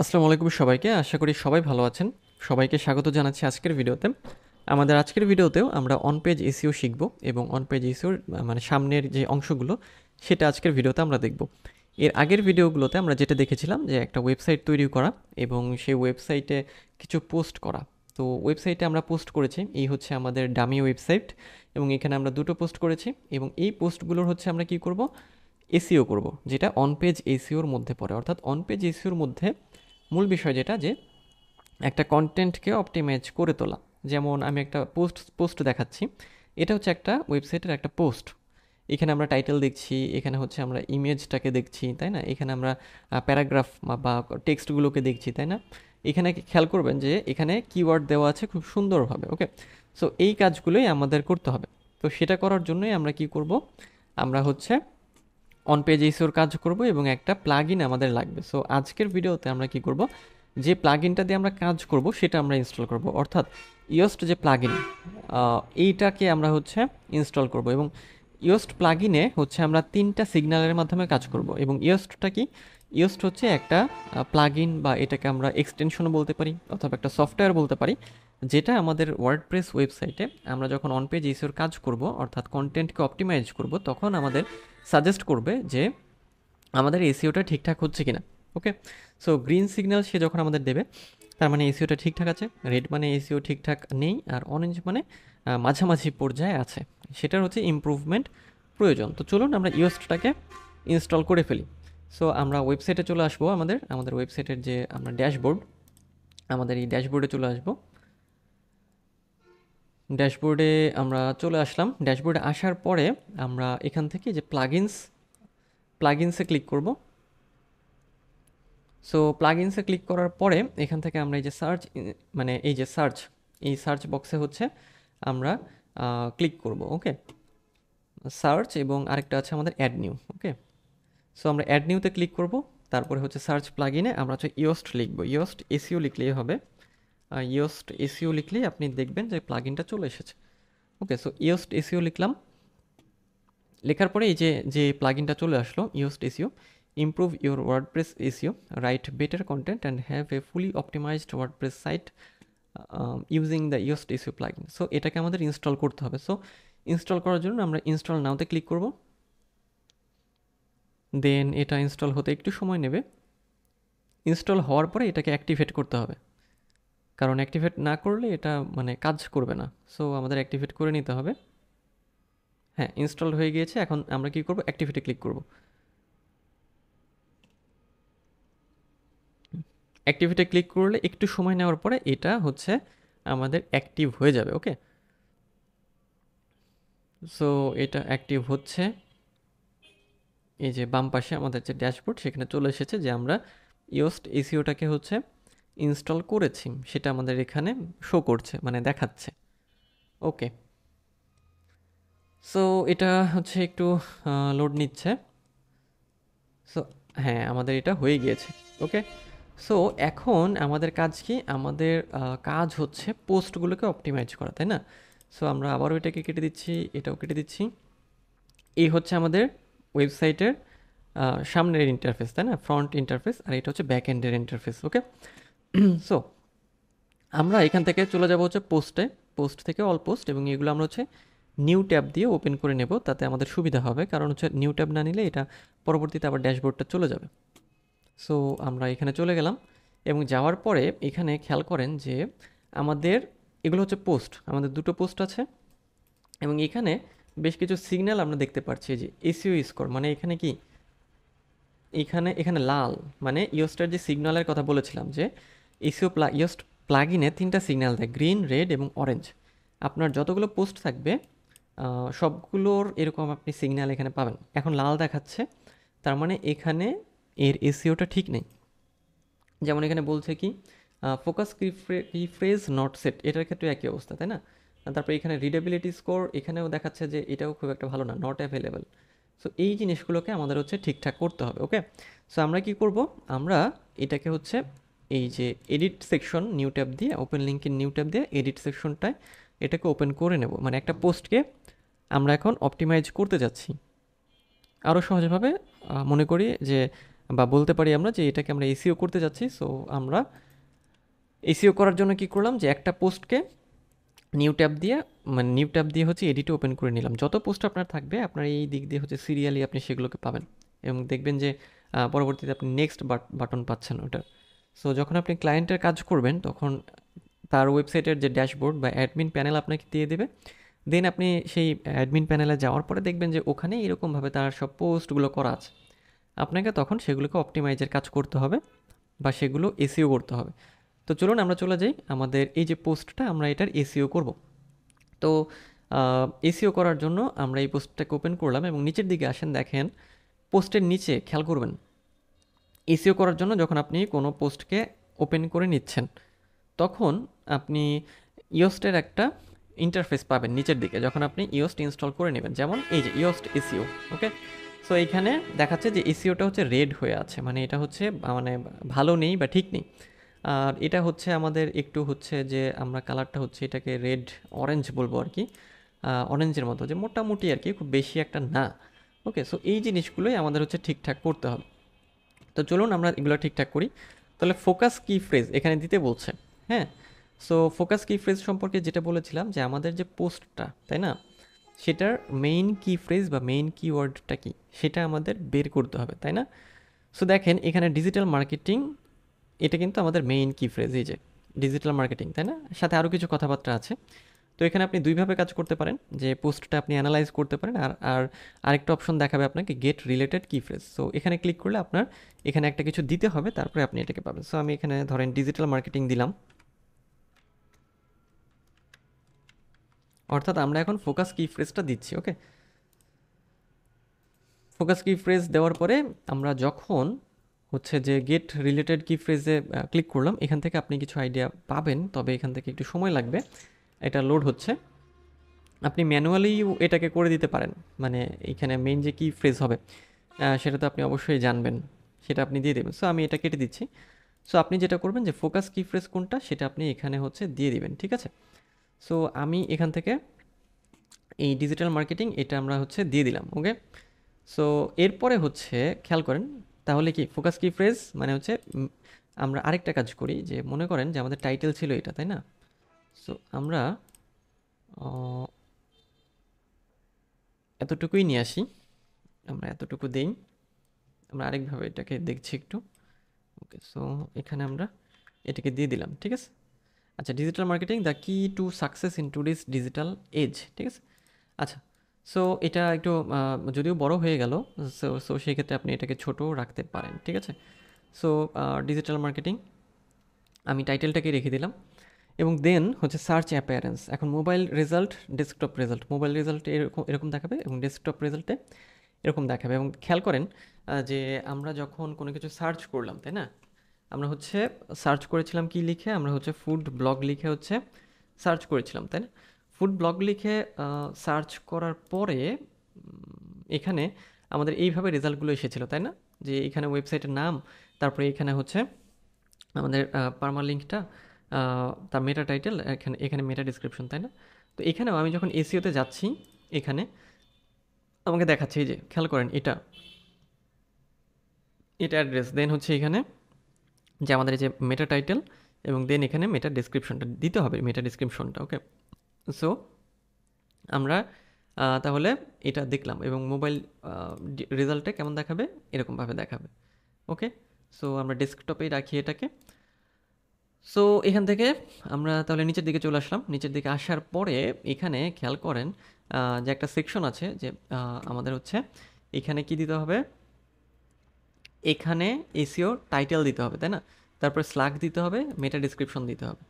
আসসালামু আলাইকুম সবাইকে। আশা করি সবাই ভালো আছেন। সবাইকে স্বাগত জানাচ্ছি আজকের ভিডিওতে। আমাদের আজকের ভিডিওতেও আমরা অন পেজ এসইও শিখব এবং অন পেজ এসইওর মানে সামনের যে অংশগুলো সেটা আজকের ভিডিওতে আমরা দেখব। এর আগের ভিডিওগুলোতে আমরা যেটা দেখেছিলাম যে একটা ওয়েবসাইট তৈরি করা এবং সেই ওয়েবসাইটে কিছু পোস্ট করা। তো ওয়েবসাইটে আমরা পোস্ট করেছি, এই হচ্ছে আমাদের ডামি ওয়েবসাইট এবং এখানে আমরা দুটো পোস্ট করেছি এবং এই পোস্টগুলোর হচ্ছে আমরা কি করব, এসইও করব, যেটা অন পেজ এসইওর মধ্যে পড়ে। অর্থাৎ অন পেজ এসইওর মধ্যে মূল বিষয় যেটা, যে একটা কন্টেন্টকে অপটিমাইজ করে তোলা। যেমন আমি একটা পোস্ট দেখাচ্ছি, এটা হচ্ছে একটা ওয়েবসাইটের একটা পোস্ট। এখানে আমরা টাইটেল দেখছি, এখানে হচ্ছে আমরা ইমেজটাকে দেখছি, তাই না? এখানে আমরা প্যারাগ্রাফ বা টেক্সটগুলোকে দেখছি, তাই না? এখানে খেয়াল করবেন যে এখানে কিওয়ার্ড দেওয়া আছে খুব সুন্দরভাবে। ওকে, সো এই কাজগুলোই আমাদের করতে হবে। তো সেটা করার জন্যই আমরা কি করব, আমরা হচ্ছে অন পেজ এসইওর কাজ করব এবং একটা প্লাগইন আমাদের লাগবে। সো আজকের ভিডিওতে আমরা কি করব, যে প্লাগইনটা দিয়ে আমরা কাজ করব সেটা আমরা ইনস্টল করব। অর্থাৎ ইয়োস্ট যে প্লাগইন, এইটাকে আমরা হচ্ছে ইনস্টল করব এবং ইয়োস্ট প্লাগইনে হচ্ছে আমরা 3টা সিগন্যালের মাধ্যমে কাজ করব। এবং ইয়োস্টটা কি? ইয়োস্ট হচ্ছে একটা প্লাগইন, বা এটাকে আমরা এক্সটেনশনও বলতে পারি অথবা একটা সফটওয়্যার বলতে পারি, যেটা আমাদের ওয়ার্ডপ্রেস ওয়েবসাইটে আমরা যখন অন পেজ এসইওর কাজ করব, অর্থাৎ কন্টেন্টকে অপটিমাইজ করব, তখন আমাদের সাজেস্ট করবে যে আমাদের এসইওটা ঠিকঠাক হচ্ছে কিনা। ওকে, সো গ্রিন সিগন্যাল সে যখন আমাদের দেবে, তার মানে এসইওটা ঠিকঠাক আছে। রেড মানে এসইও ঠিকঠাক নেই, আর অরেঞ্জ মানে মাঝামাঝি পর্যায়ে আছে, সেটার হচ্ছে ইমপ্রুভমেন্ট প্রয়োজন। তো চলুন আমরা ইওস্টটাকে ইনস্টল করে ফেলি। সো আমরা ওয়েবসাইটে চলে আসবো, আমাদের ওয়েবসাইটের যে আমরা ড্যাশবোর্ড, আমাদের এই ড্যাশবোর্ডে চলে আসবো। ড্যাশবোর্ডে আমরা চলে আসলাম। ড্যাশবোর্ডে আসার পরে আমরা এখান থেকে যে প্লাগইনসে ক্লিক করব। সো প্লাগইনসে ক্লিক করার পরে এখান থেকে আমরা এই যে মানে এই সার্চ বক্সে হচ্ছে আমরা ক্লিক করব। ওকে, সার্চ, এবং আরেকটা আছে আমাদের অ্যাড নিউ। ওকে, সো আমরা অ্যাড নিউতে ক্লিক করব। তারপরে হচ্ছে সার্চ প্লাগইনে আমরা হচ্ছে ইয়োস্ট লিখব। ইয়োস্ট এসইও লিখলেই হবে। ইয়োস্ট এসইও লিখলেই আপনি দেখবেন যে প্লাগইনটা চলে এসেছে। ওকে, সো ইয়োস্ট এসইও লিখলাম। লেখার পরে এই যে প্লাগইনটা চলে আসলো, Yoast SEO, improve your WordPress SEO, write better content and have a fully optimized WordPress site using the Yoast SEO plugin. So এটাকে আমাদের ইনস্টল করতে হবে। সো ইনস্টল করার জন্য আমরা ইনস্টল নাওতে ক্লিক করব। দেন এটা ইনস্টল হতে একটু সময় নেবে। ইনস্টল হওয়ার পরে এটাকে অ্যাক্টিভেট করতে হবে, কারণ অ্যাক্টিভেট না করলে এটা মানে কাজ করবে না। সো আমাদের অ্যাক্টিভেট করে নিতে হবে। হ্যাঁ, ইনস্টল হয়ে গিয়েছে। এখন আমরা কি করব, অ্যাক্টিভেটে ক্লিক করব। অ্যাক্টিভিটি ক্লিক করলে একটু সময় নেওয়ার পরে এটা হচ্ছে আমাদের অ্যাক্টিভ হয়ে যাবে। ওকে, সো এটা অ্যাক্টিভ হচ্ছে। এই যে বাম পাশে আমাদের যে ড্যাশবোর্ড, সেখানে চলে এসেছে যে আমরা ইয়োস্ট এসইওটাকে হচ্ছে ইনস্টল করেছি, সেটা আমাদের এখানে শো করছে, মানে দেখাচ্ছে। ওকে, সো এটা হচ্ছে একটু লোড নিচ্ছে। সো হ্যাঁ, আমাদের এটা হয়ে গিয়েছে। ওকে, সো এখন আমাদের কাজ কি? আমাদের কাজ হচ্ছে পোস্টগুলোকে অপটিমাইজ করা, তাই না? সো আমরা আবারও এটাকে কেটে দিচ্ছি, এটাও কেটে দিচ্ছি। এই হচ্ছে আমাদের ওয়েবসাইটের সামনের ইন্টারফেস, তাই না? ফ্রন্ট ইন্টারফেস, আর এটা হচ্ছে ব্যাক এন্ডের ইন্টারফেস। ওকে, সো আমরা এখান থেকে চলে যাব হচ্ছে পোস্ট থেকে অল পোস্ট, এবং এগুলো আমরা হচ্ছে নিউ ট্যাব দিয়ে ওপেন করে নেব, তাতে আমাদের সুবিধা হবে। কারণ হচ্ছে নিউ ট্যাব না নিলে এটা পরবর্তীতে আবার ড্যাশবোর্ডটা চলে যাবে। সো আমরা এখানে চলে গেলাম, এবং যাওয়ার পরে এখানে খেয়াল করেন যে আমাদের এগুলো হচ্ছে পোস্ট, আমাদের দুটো পোস্ট আছে, এবং এখানে বেশ কিছু সিগন্যাল আমরা দেখতে পাচ্ছি। যে এসইও স্কোর, মানে এখানে কি, এখানে লাল, মানে ইয়োস্টার যে সিগন্যালের কথা বলেছিলাম, যে ইয়োস্ট প্লাগইনে 3টা সিগন্যাল দেয়, গ্রিন, রেড এবং অরেঞ্জ। আপনার যতগুলো পোস্ট থাকবে সবগুলোর এরকম আপনি সিগন্যাল এখানে পাবেন। এখন লাল দেখাচ্ছে, তার মানে এখানে এর এসইওটা ঠিক নেই। যেমন এখানে বলছে কি, ফোকাস কিফ্রেজ নট সেট, এটার ক্ষেত্রে একই অবস্থা, তাই না? তারপরে এখানে রিডেবিলিটি স্কোর, এখানেও দেখাচ্ছে যে এটাও খুব একটা ভালো না, নট অ্যাভেলেবেল। সো এই জিনিসগুলোকে আমাদের হচ্ছে ঠিকঠাক করতে হবে। ওকে, সো আমরা কি করব, আমরা এটাকে হচ্ছে এই যে এডিট সেকশন নিউ ট্যাব দিয়ে, ওপেন লিঙ্কের নিউ ট্যাব দিয়ে এডিট সেকশনটায় এটাকে ওপেন করে নেব। মানে একটা পোস্টকে আমরা এখন অপটিমাইজ করতে যাচ্ছি। আরও সহজভাবে মনে করি যে বা বলতে পারি আমরা যে এটাকে আমরা এসইও করতে যাচ্ছি। সো আমরা এসইও করার জন্য কি করলাম, যে একটা পোস্টকে নিউ ট্যাব দিয়ে হচ্ছে এডিটে ওপেন করে নিলাম। যত পোস্ট আপনার থাকবে আপনার এই দিক দিয়ে হচ্ছে সিরিয়ালি আপনি সেগুলোকে পাবেন, এবং দেখবেন যে পরবর্তীতে আপনি নেক্সট বাটন পাচ্ছেন ওটা। সো যখন আপনি ক্লায়েন্টের কাজ করবেন তখন তার ওয়েবসাইটের যে ড্যাশবোর্ড বা অ্যাডমিন প্যানেল আপনাকে দিয়ে দেবে। দেন আপনি সেই অ্যাডমিন প্যানেলে যাওয়ার পরে দেখবেন যে ওখানে এরকমভাবে তার সব পোস্টগুলো করা আছে। আপনাকে তখন সেগুলোকে অপটিমাইজের কাজ করতে হবে বা সেগুলো এসইও করতে হবে। তো চলুন আমরা চলে যাই আমাদের এই যে পোস্টটা, আমরা এটার এসইও করব। তো এসইও করার জন্য আমরা এই পোস্টটাকে ওপেন করলাম এবং নিচের দিকে আসেন, দেখেন পোস্টের নিচে খেয়াল করবেন, এসইও করার জন্য যখন আপনি কোনো পোস্টকে ওপেন করে নিচ্ছেন তখন আপনি ইওস্টের একটা ইন্টারফেস পাবেন নিচের দিকে যখন আপনি ইওস্ট ইনস্টল করে নেবেন, যেমন এই যে ইওস্ট এসইও। ওকে, সো এইখানে দেখাচ্ছে যে এসইওটা হচ্ছে রেড হয়ে আছে, মানে এটা হচ্ছে মানে ভালো নেই বা ঠিক নেই। আর এটা হচ্ছে আমাদের একটু হচ্ছে যে আমরা কালারটা হচ্ছে এটাকে রেড অরেঞ্জ বলবো আর কি, অরেঞ্জের মতো, যে মোটামুটি আর কি, খুব বেশি একটা না। ওকে, সো এই জিনিসগুলোই আমাদের হচ্ছে ঠিকঠাক করতে হবে। তো চলুন আমরা এগুলো ঠিকঠাক করি। তাহলে ফোকাস কি ফ্রেজ এখানে দিতে বলছে। হ্যাঁ, সো ফোকাস কি ফ্রেজ সম্পর্কে যেটা বলেছিলাম যে আমাদের যে পোস্টটা, তাই না, সেটার মেইন কি ফ্রেজ বা মেইন কিওয়ার্ডটা কি সেটা আমাদের বের করতে হবে, তাই না। সো দেখেন এখানে ডিজিটাল মার্কেটিং, এটা কিন্তু আমাদের মেইন কি ফ্রেজ, এই যে ডিজিটাল মার্কেটিং, তাই না, সাথে আরও কিছু কথাবার্তা আছে। তো এখানে আপনি দুইভাবে কাজ করতে পারেন, যে পোস্টটা আপনি অ্যানালাইজ করতে পারেন, আর আরেকটা অপশন দেখাবে আপনাকে গেট রিলেটেড কি ফ্রেজ। সো এখানে ক্লিক করলে আপনার এখানে একটা কিছু দিতে হবে, তারপরে আপনি এটাকে পাবেন। সো আমি এখানে ধরেন ডিজিটাল মার্কেটিং দিলাম, অর্থাৎ আমরা এখন ফোকাস কি ফ্রেজটা দিচ্ছি। ওকে, ফোকাস কি ফ্রেজ দেওয়ার পরে আমরা যখন হচ্ছে যে গেট রিলেটেড কি ফ্রেজে ক্লিক করলাম, এখান থেকে আপনি কিছু আইডিয়া পাবেন, তবে এখান থেকে একটু সময় লাগবে, এটা লোড হচ্ছে। আপনি ম্যানুয়ালি এটাকে করে দিতে পারেন, মানে এখানে মেইন যে কি ফ্রেজ হবে সেটা তো আপনি অবশ্যই জানবেন, সেটা আপনি দিয়ে দেবেন। সো আমি এটা কেটে দিচ্ছি। সো আপনি যেটা করবেন যে ফোকাস কি ফ্রেজ কোনটা সেটা আপনি এখানে হচ্ছে দিয়ে দিবেন, ঠিক আছে। সো আমি এখান থেকে এই ডিজিটাল মার্কেটিং এটা আমরা হচ্ছে দিয়ে দিলাম। ওকে, সো এরপরে হচ্ছে খেয়াল করেন, তাহলে কি ফোকাস কি ফ্রেজ মানে হচ্ছে আমরা আরেকটা কাজ করি, যে মনে করেন যে আমাদের টাইটেল ছিল এটা, তাই না। সো আমরা এতটুকুই নিয়ে আসি, আমরা এতটুকু দেই, আমরা আরেকভাবে এটাকে দেখছি একটু। ওকে, সো এখানে আমরা এটাকে দিয়ে দিলাম, ঠিক আছে। আচ্ছা, digital marketing the key to success in today's digital age, ঠিক আছে। আচ্ছা, সো এটা একটু যদিও বড় হয়ে গেল, সো সো সেই ক্ষেত্রে আপনি এটাকে ছোট রাখতে পারেন, ঠিক আছে। সো ডিজিটাল মার্কেটিং আমি টাইটেলটাকে রেখে দিলাম, এবং দেন হচ্ছে সার্চ অ্যাপিয়ারেন্স। এখন mobile result, desktop result, mobile রেজাল্টে এরকম এরকম দেখাবে এবং ডেস্কটপ রেজাল্টে এরকম দেখাবে। এবং খেয়াল করেন যে আমরা যখন কোনো কিছু সার্চ করলাম, তাই না, আমরা হচ্ছে সার্চ করেছিলাম কি লিখে, আমরা হচ্ছে ফুড ব্লগ লিখে হচ্ছে সার্চ করেছিলাম, তাই না। ফুড ব্লগ লিখে সার্চ করার পরে এখানে আমাদের এইভাবে রেজাল্টগুলো এসেছিলো, তাই না, যে এখানে ওয়েবসাইটের নাম, তারপরে এখানে হচ্ছে আমাদের পারমালিঙ্কটা, তার মেটা টাইটেল, এখানে এখানে মেটা ডিসক্রিপশন, তাই না। তো এখানেও আমি যখন এসইওতে যাচ্ছি, এখানে আমাকে দেখাচ্ছে, এই যে খেয়াল করেন এটা এটা অ্যাড্রেস, দেন হচ্ছে এখানে যে আমাদের এই যে মেটা টাইটেল, এবং দেন এখানে মেটা ডিসক্রিপশনটা দিতে হবে, মেটা ডিসক্রিপশনটা। ওকে, সো আমরা তাহলে এটা দেখলাম, এবং মোবাইল রেজাল্টে কেমন দেখাবে, এরকমভাবে দেখাবে। ওকে, সো আমরা ডেস্কটপেই রাখি এটাকে। সো এখান থেকে আমরা তাহলে নিচের দিকে চলে আসলাম। নিচের দিকে আসার পরে এখানে খেয়াল করেন যে একটা সেকশন আছে, যে আমাদের হচ্ছে এখানে কি দিতে হবে, এখানে এসইও টাইটেল দিতে হবে, তাই না, তারপর স্লাগ দিতে হবে, মেটা ডিসক্রিপশন দিতে হবে।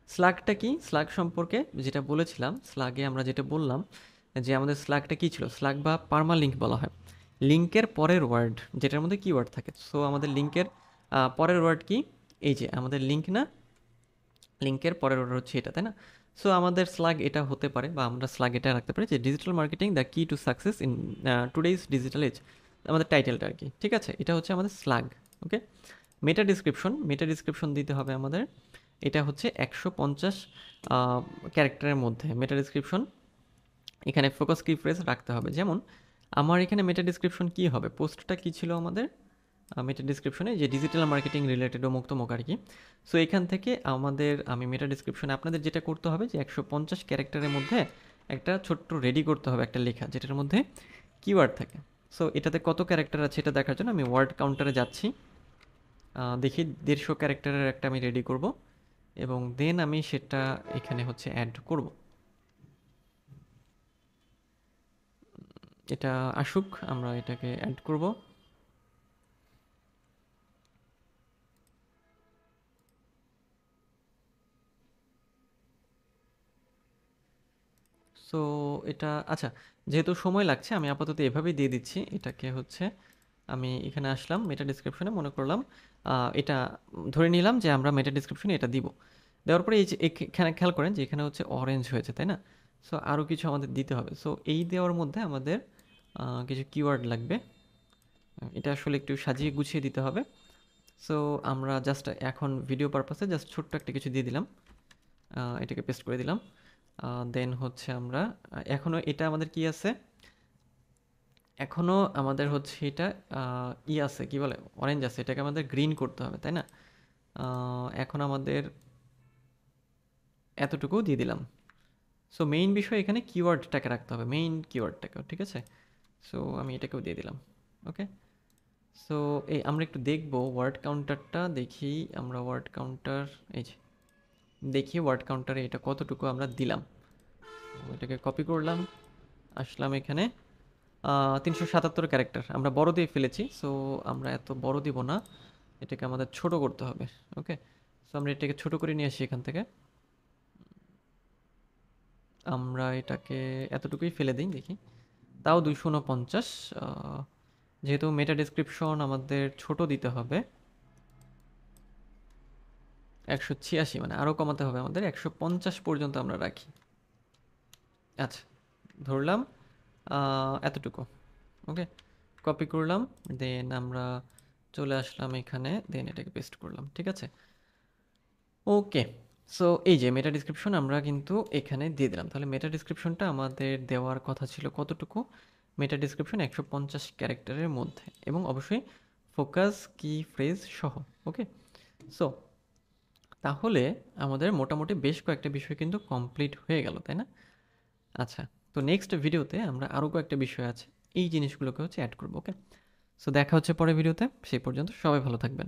স্লাগটা কি, স্লাগ সম্পর্কে যেটা বলেছিলাম, স্লাগে আমরা যেটা বললাম যে আমাদের স্লাগটা কী ছিল, স্লাগ বা পারমালিঙ্ক বলা হয় লিঙ্কের পরের ওয়ার্ড যেটার মধ্যে কিওয়ার্ড থাকে। সো আমাদের লিঙ্কের পরের ওয়ার্ড কি, এই যে আমাদের লিঙ্ক না, লিঙ্কের পরের ওয়ার্ড হচ্ছে এটা, তাই না। সো আমাদের স্লাগ এটা হতে পারে, বা আমরা স্লাগ এটা রাখতে পারি যে digital marketing the key to success in today's digital age, আমাদের টাইটেলটা আর কি, ঠিক আছে, এটা হচ্ছে আমাদের slug. Okay, meta description, meta description দিতে হবে আমাদের, এটা হচ্ছে 150 ক্যারেক্টারের মধ্যে মেটা ডিসক্রিপশন। এখানে ফোকাস কি ফ্রেজ রাখতে হবে, যেমন আমার এখানে মেটা ডিসক্রিপশন কী হবে, পোস্টটা কী ছিল আমাদের, মেটা ডিসক্রিপশনে যে ডিজিটাল মার্কেটিং রিলেটেড ও মুক্তমুখ আর কি। সো এখান থেকে আমি মেটা ডিসক্রিপশনে আপনাদের যেটা করতে হবে যে 150 ক্যারেক্টারের মধ্যে একটা ছোট্ট রেডি করতে হবে একটা লেখা যেটার মধ্যে কিওয়ার্ড থাকে। সো এটাতে কত ক্যারেক্টার আছে এটা দেখার জন্য আমি ওয়ার্ড কাউন্টারে যাচ্ছি, দেখি 150 ক্যারেক্টারের একটা আমি রেডি করব এবং দেন আমি সেটা এখানে হচ্ছে অ্যাড করব। এটা আসুক, আমরা এটাকে অ্যাড করব। সো এটা আচ্ছা, যেহেতু সময় লাগছে আমি আপাতত এভাবেই দিয়ে দিচ্ছি। এটাকে হচ্ছে আমি এখানে আসলাম মেটা ডিসক্রিপশনে, মনে করলাম এটা ধরে নিলাম যে আমরা মেটা ডিসক্রিপশনে এটা দিব। দেওয়ার পরে এই যে এখানে খেয়াল করেন যে এখানে হচ্ছে অরেঞ্জ হয়েছে, তাই না? সো আরও কিছু আমাদের দিতে হবে। সো এই দেওয়ার মধ্যে আমাদের কিছু কিওয়ার্ড লাগবে। এটা আসলে একটু সাজিয়ে গুছিয়ে দিতে হবে। সো আমরা জাস্ট এখন ভিডিও পারপাসে জাস্ট ছোট্ট একটা কিছু দিয়ে দিলাম, এটাকে পেস্ট করে দিলাম। দেন হচ্ছে আমরা এখনও এটা আমাদের কি আছে, এখনও আমাদের হচ্ছে এটা আছে কি বলে অরেঞ্জ আছে, এটাকে আমাদের গ্রিন করতে হবে, তাই না? এখন আমাদের এতটুকু দিয়ে দিলাম। সো মেইন বিষয় এখানে কিওয়ার্ডটাকে রাখতে হবে, মেইন কিওয়ার্ডটাকেও, ঠিক আছে? সো আমি এটাকেও দিয়ে দিলাম। ওকে, সো এই আমরা একটু দেখবো ওয়ার্ড কাউন্টারটা, দেখি আমরা ওয়ার্ড কাউন্টার, এই যে দেখি ওয়ার্ড কাউন্টারে এটা কতটুকু আমরা দিলাম। এটাকে কপি করলাম, আসলাম এখানে 377 ক্যারেক্টার আমরা বড় দিয়ে ফেলেছি। সো আমরা এত বড় দিব না, এটাকে আমাদের ছোট করতে হবে। ওকে, সো আমরা এটাকে ছোট করে নিয়ে আসি এখান থেকে, আমরা এটাকে এতটুকুই ফেলে দিই, দেখি তাও 249। যেহেতু মেটা ডিসক্রিপশন আমাদের ছোট দিতে হবে, 186 মানে আরও কমাতে হবে আমাদের, 150 পর্যন্ত আমরা রাখি। আচ্ছা, ধরলাম এতটুকু। ওকে, কপি করলাম, দেন আমরা চলে আসলাম এখানে, দেন এটাকে পেস্ট করলাম, ঠিক আছে? ওকে, সো এই যে মেটা ডিসক্রিপশন আমরা কিন্তু এখানে দিয়ে দিলাম। তাহলে মেটা ডিসক্রিপশনটা আমাদের দেওয়ার কথা ছিল কতটুকু? মেটা ডিসক্রিপশন 150 ক্যারেক্টারের মধ্যে এবং অবশ্যই ফোকাস কি ফ্রেজ সহ। ওকে, সো তাহলে আমাদের মোটামুটি বেশ কয়েকটা বিষয় কিন্তু কমপ্লিট হয়ে গেল, তাই না? আচ্ছা, তো নেক্সট ভিডিওতে আমরা আরও কয়েকটা বিষয় আছে, এই জিনিসগুলোকে হচ্ছে অ্যাড করবো। ওকে, সো দেখা হচ্ছে পরের ভিডিওতে, সেই পর্যন্ত সবাই ভালো থাকবেন।